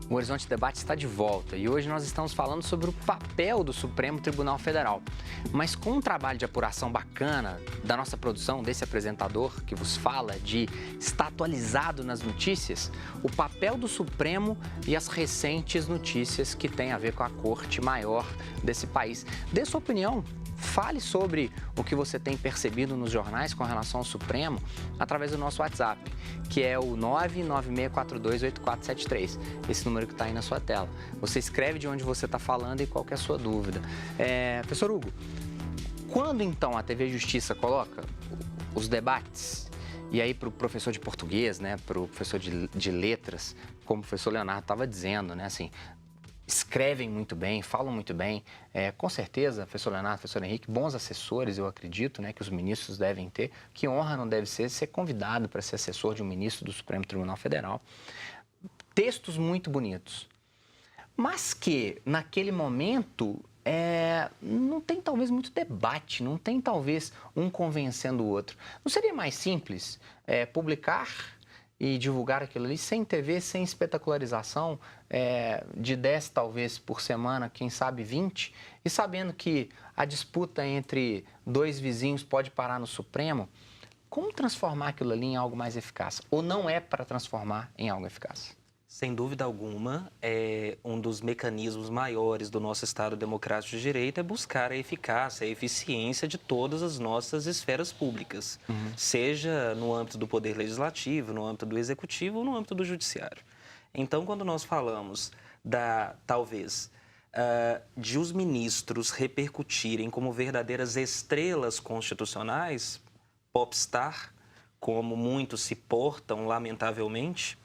O Horizonte Debate está de volta e hoje nós estamos falando sobre o papel do Supremo Tribunal Federal. Mas com um trabalho de apuração bacana da nossa produção, desse apresentador que vos fala, de estar atualizado nas notícias, o papel do Supremo e as recentes notícias que têm a ver com a corte maior desse país. Dê sua opinião. Fale sobre o que você tem percebido nos jornais com relação ao Supremo através do nosso WhatsApp, que é o 996428473, esse número que está aí na sua tela. Você escreve de onde você está falando e qual que é a sua dúvida. Professor Hugo, quando então a TV Justiça coloca os debates, e aí para o professor de português, né, para o professor de letras, como o professor Leonardo estava dizendo, né, assim, escrevem muito bem, falam muito bem. Com certeza, professor Leonardo, professor Henrique, bons assessores, eu acredito, né, que os ministros devem ter. Que honra não deve ser convidado para ser assessor de um ministro do Supremo Tribunal Federal. Textos muito bonitos. Mas que, naquele momento, não tem talvez muito debate, não tem talvez um convencendo o outro. Não seria mais simples publicar e divulgar aquilo ali sem TV, sem espetacularização, de 10 talvez por semana, quem sabe 20, e sabendo que a disputa entre dois vizinhos pode parar no Supremo, como transformar aquilo ali em algo mais eficaz? Ou não é para transformar em algo eficaz? Sem dúvida alguma, um dos mecanismos maiores do nosso Estado Democrático de Direito é buscar a eficácia, a eficiência de todas as nossas esferas públicas, seja no âmbito do Poder Legislativo, no âmbito do Executivo ou no âmbito do Judiciário. Então, quando nós falamos de os ministros repercutirem como verdadeiras estrelas constitucionais, popstar, como muitos se portam, lamentavelmente,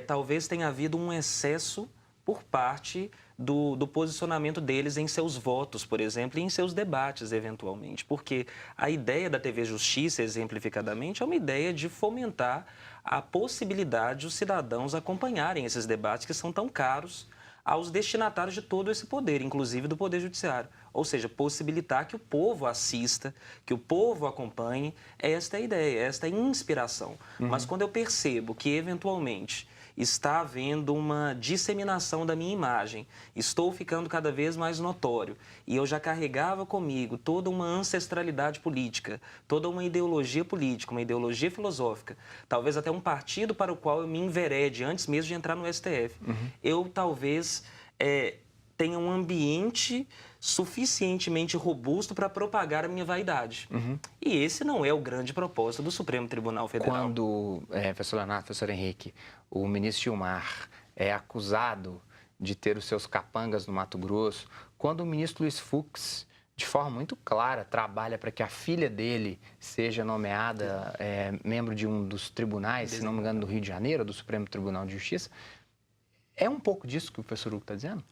talvez tenha havido um excesso por parte do posicionamento deles em seus votos, por exemplo, e em seus debates, eventualmente. Porque a ideia da TV Justiça, exemplificadamente, é uma ideia de fomentar a possibilidade de os cidadãos acompanharem esses debates que são tão caros aos destinatários de todo esse poder, inclusive do Poder Judiciário. Ou seja, possibilitar que o povo assista, que o povo acompanhe, esta é a ideia, esta é a inspiração. Mas quando eu percebo que, eventualmente, está havendo uma disseminação da minha imagem, estou ficando cada vez mais notório, e eu já carregava comigo toda uma ancestralidade política, toda uma ideologia política, uma ideologia filosófica, talvez até um partido para o qual eu me enverede antes mesmo de entrar no STF. Eu talvez tenha um ambiente suficientemente robusto para propagar a minha vaidade. E esse não é o grande propósito do Supremo Tribunal Federal. Quando, professor Leonardo, professor Henrique, o ministro Gilmar é acusado de ter os seus capangas no Mato Grosso, quando o ministro Luiz Fux, de forma muito clara, trabalha para que a filha dele seja nomeada membro de um dos tribunais, se não me engano, do Rio de Janeiro, do Supremo Tribunal de Justiça, é um pouco disso que o professor Hugo está dizendo?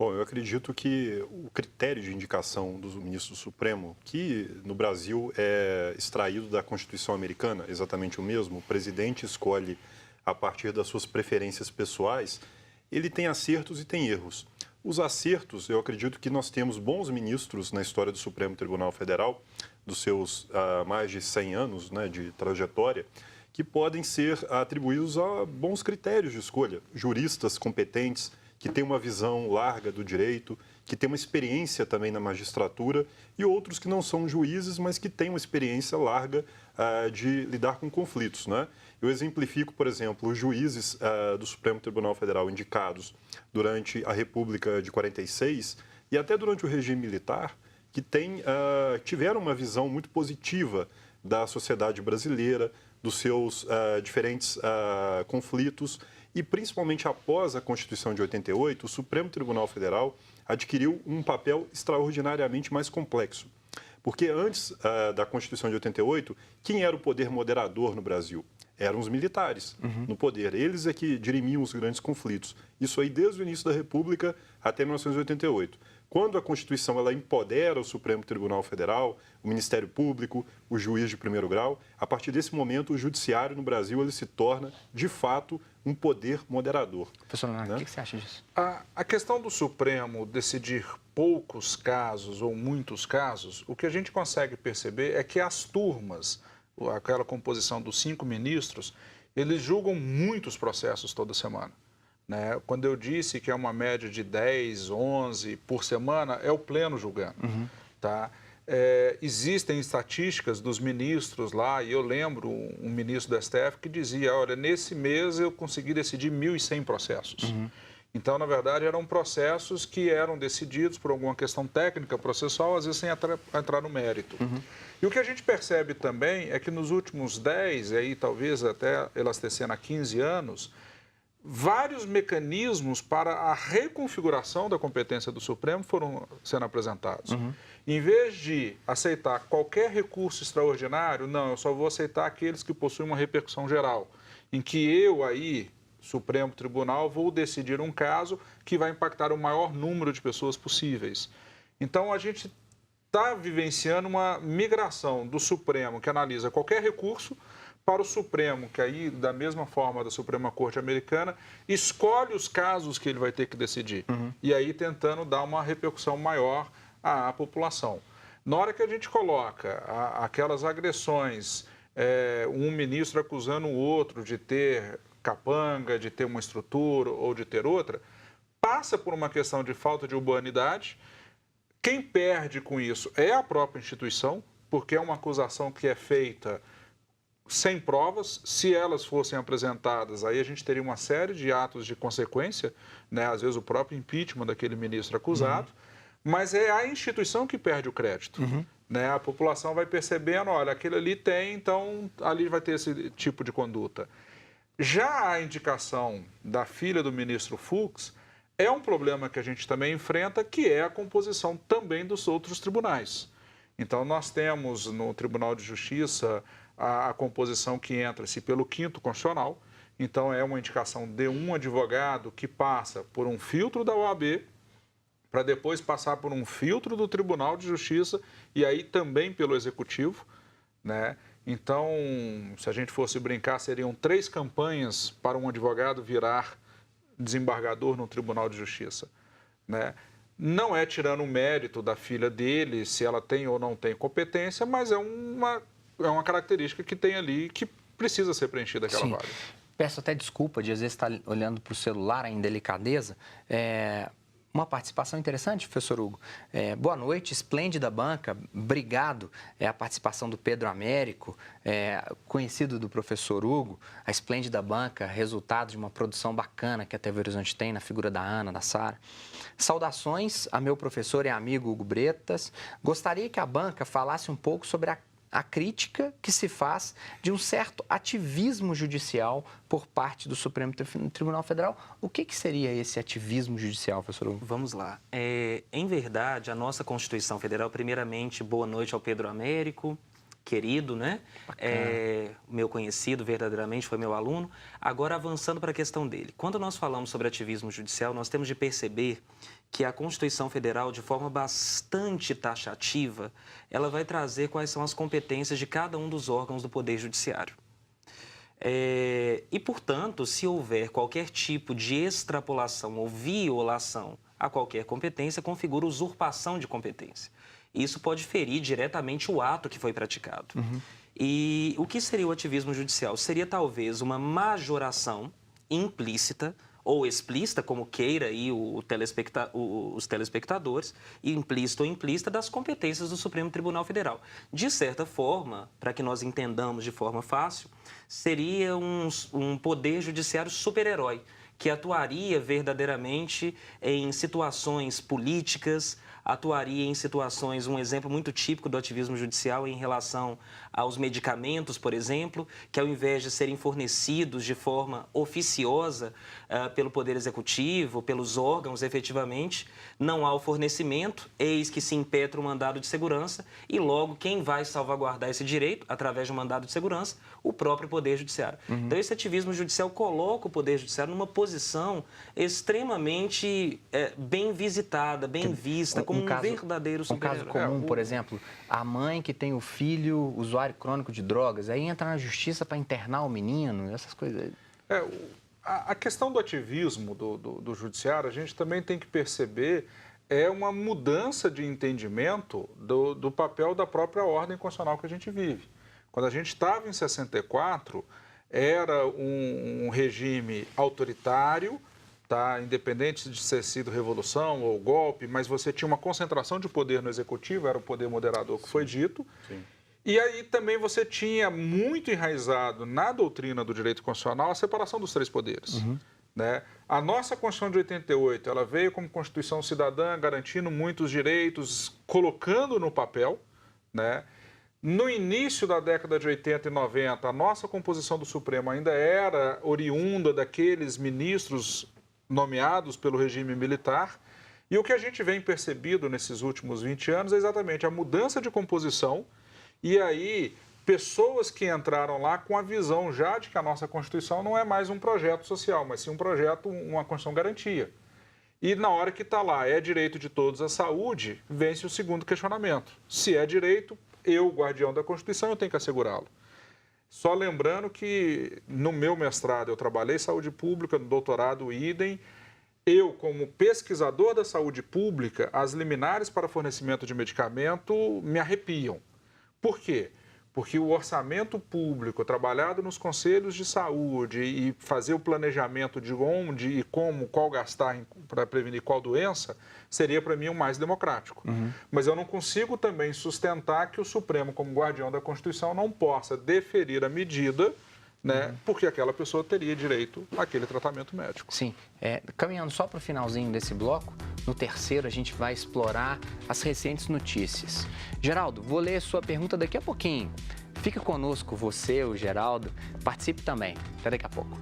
Bom, eu acredito que o critério de indicação dos ministros do Supremo, que no Brasil é extraído da Constituição Americana, exatamente o mesmo, o presidente escolhe a partir das suas preferências pessoais, ele tem acertos e tem erros. Os acertos, eu acredito que nós temos bons ministros na história do Supremo Tribunal Federal, dos seus mais de 100 anos, né, de trajetória, que podem ser atribuídos a bons critérios de escolha, juristas competentes, que tem uma visão larga do direito, que tem uma experiência também na magistratura, e outros que não são juízes, mas que têm uma experiência larga de lidar com conflitos, né? Eu exemplifico, por exemplo, os juízes do Supremo Tribunal Federal indicados durante a República de 46 e até durante o regime militar, que tiveram uma visão muito positiva da sociedade brasileira, dos seus diferentes conflitos. E, principalmente após a Constituição de 88, o Supremo Tribunal Federal adquiriu um papel extraordinariamente mais complexo. Porque antes da Constituição de 88, quem era o poder moderador no Brasil? Eram os militares no poder. Eles é que dirimiam os grandes conflitos. Isso aí desde o início da República até 1988. Quando a Constituição ela empodera o Supremo Tribunal Federal, o Ministério Público, o juiz de primeiro grau, a partir desse momento o judiciário no Brasil ele se torna, de fato, um poder moderador. Professor Leonardo, o que você acha disso? A questão do Supremo decidir poucos casos ou muitos casos, o que a gente consegue perceber é que as turmas, aquela composição dos 5 ministros, eles julgam muitos processos toda semana. Né? Quando eu disse que é uma média de 10, 11 por semana, é o pleno julgando. Tá? Existem estatísticas dos ministros lá, e eu lembro um ministro do STF que dizia, olha, nesse mês eu consegui decidir 1.100 processos. Então, na verdade, eram processos que eram decididos por alguma questão técnica, processual, às vezes sem entrar no mérito. E o que a gente percebe também é que nos últimos 10, e aí talvez até elastecendo a 15 anos, vários mecanismos para a reconfiguração da competência do Supremo foram sendo apresentados. Em vez de aceitar qualquer recurso extraordinário, não, eu só vou aceitar aqueles que possuem uma repercussão geral, em que eu aí, Supremo Tribunal, vou decidir um caso que vai impactar o maior número de pessoas possíveis. Então, a gente está vivenciando uma migração do Supremo, que analisa qualquer recurso, para o Supremo, que aí, da mesma forma da Suprema Corte Americana, escolhe os casos que ele vai ter que decidir. E aí tentando dar uma repercussão maior à população. Na hora que a gente coloca aquelas agressões, um ministro acusando o outro de ter capanga, de ter uma estrutura ou de ter outra, passa por uma questão de falta de urbanidade. Quem perde com isso é a própria instituição, porque é uma acusação que é feita sem provas. Se elas fossem apresentadas, aí a gente teria uma série de atos de consequência, né? Às vezes o próprio impeachment daquele ministro acusado, mas é a instituição que perde o crédito. Né? A população vai percebendo, olha, aquele ali tem, então ali vai ter esse tipo de conduta. Já a indicação da filha do ministro Fux é um problema que a gente também enfrenta, que é a composição também dos outros tribunais. Então, nós temos no Tribunal de Justiça a composição que entra-se pelo 5º Constitucional. Então, é uma indicação de um advogado que passa por um filtro da OAB, para depois passar por um filtro do Tribunal de Justiça e aí também pelo Executivo, né? Então, se a gente fosse brincar, seriam 3 campanhas para um advogado virar desembargador no Tribunal de Justiça, né? Não é tirando o mérito da filha dele, se ela tem ou não tem competência, mas é uma característica que tem ali que precisa ser preenchida aquela vaga. Peço até desculpa de às vezes estar olhando para o celular em delicadeza. Uma participação interessante, professor Hugo. Boa noite, esplêndida banca, obrigado. A participação do Pedro Américo, conhecido do professor Hugo, a esplêndida banca, resultado de uma produção bacana que a TV Horizonte tem na figura da Ana, da Sara. Saudações a meu professor e amigo Hugo Bretas. Gostaria que a banca falasse um pouco sobre a crítica que se faz de um certo ativismo judicial por parte do Supremo Tribunal Federal. O que seria esse ativismo judicial, professor Hugo? Vamos lá. Em verdade, a nossa Constituição Federal, primeiramente, boa noite ao Pedro Américo, querido, né? Meu conhecido, verdadeiramente, foi meu aluno. Agora, avançando para a questão dele. Quando nós falamos sobre ativismo judicial, nós temos de perceber que a Constituição Federal, de forma bastante taxativa, ela vai trazer quais são as competências de cada um dos órgãos do Poder Judiciário. E, portanto, se houver qualquer tipo de extrapolação ou violação a qualquer competência, configura usurpação de competência. Isso pode ferir diretamente o ato que foi praticado. E o que seria o ativismo judicial? Seria talvez uma majoração implícita ou explícita, como queira aí os telespectadores, implícita ou implícita, das competências do Supremo Tribunal Federal. De certa forma, para que nós entendamos de forma fácil, seria um poder judiciário super-herói, que atuaria verdadeiramente em situações políticas, atuaria em situações, um exemplo muito típico do ativismo judicial em relação aos medicamentos, por exemplo, que ao invés de serem fornecidos de forma oficiosa pelo Poder Executivo, pelos órgãos efetivamente, não há o fornecimento, eis que se impetra o mandado de segurança e logo quem vai salvaguardar esse direito, através de um mandado de segurança, o próprio Poder Judiciário. Então esse ativismo judicial coloca o Poder Judiciário numa posição extremamente bem visitada, bem vista, como um verdadeiro super-herói. Um caso comum, por exemplo, a mãe que tem o filho usuário crônico de drogas, aí entra na justiça para internar o menino, essas coisas. A questão do ativismo do judiciário, a gente também tem que perceber, é uma mudança de entendimento do papel da própria ordem constitucional que a gente vive. Quando a gente estava em 64, era um regime autoritário, tá? Independente de ter sido revolução ou golpe, mas você tinha uma concentração de poder no executivo, era o poder moderador que foi dito. Sim. E aí também você tinha muito enraizado na doutrina do direito constitucional a separação dos três poderes. Né? A nossa Constituição de 88, ela veio como Constituição cidadã, garantindo muitos direitos, colocando no papel, né? No início da década de 80 e 90, a nossa composição do Supremo ainda era oriunda daqueles ministros nomeados pelo regime militar. E o que a gente vem percebido nesses últimos 20 anos é exatamente a mudança de composição e aí pessoas que entraram lá com a visão já de que a nossa Constituição não é mais um projeto social, mas sim um projeto, uma Constituição garantia. E na hora que está lá, é direito de todos a saúde, vence o segundo questionamento. Se é direito, eu, guardião da Constituição, eu tenho que assegurá-lo. Só lembrando que no meu mestrado eu trabalhei em saúde pública, no doutorado idem. Eu, como pesquisador da saúde pública, as liminares para fornecimento de medicamento me arrepiam. Por quê? Porque o orçamento público, trabalhado nos conselhos de saúde e fazer o planejamento de onde e como, qual gastar para prevenir qual doença, seria para mim o mais democrático. Mas eu não consigo também sustentar que o Supremo, como guardião da Constituição, não possa deferir a medida, né, porque aquela pessoa teria direito àquele tratamento médico. Sim. Caminhando só para o finalzinho desse bloco, no terceiro a gente vai explorar as recentes notícias. Geraldo, vou ler a sua pergunta daqui a pouquinho. Fica conosco, você, o Geraldo, participe também. Até daqui a pouco.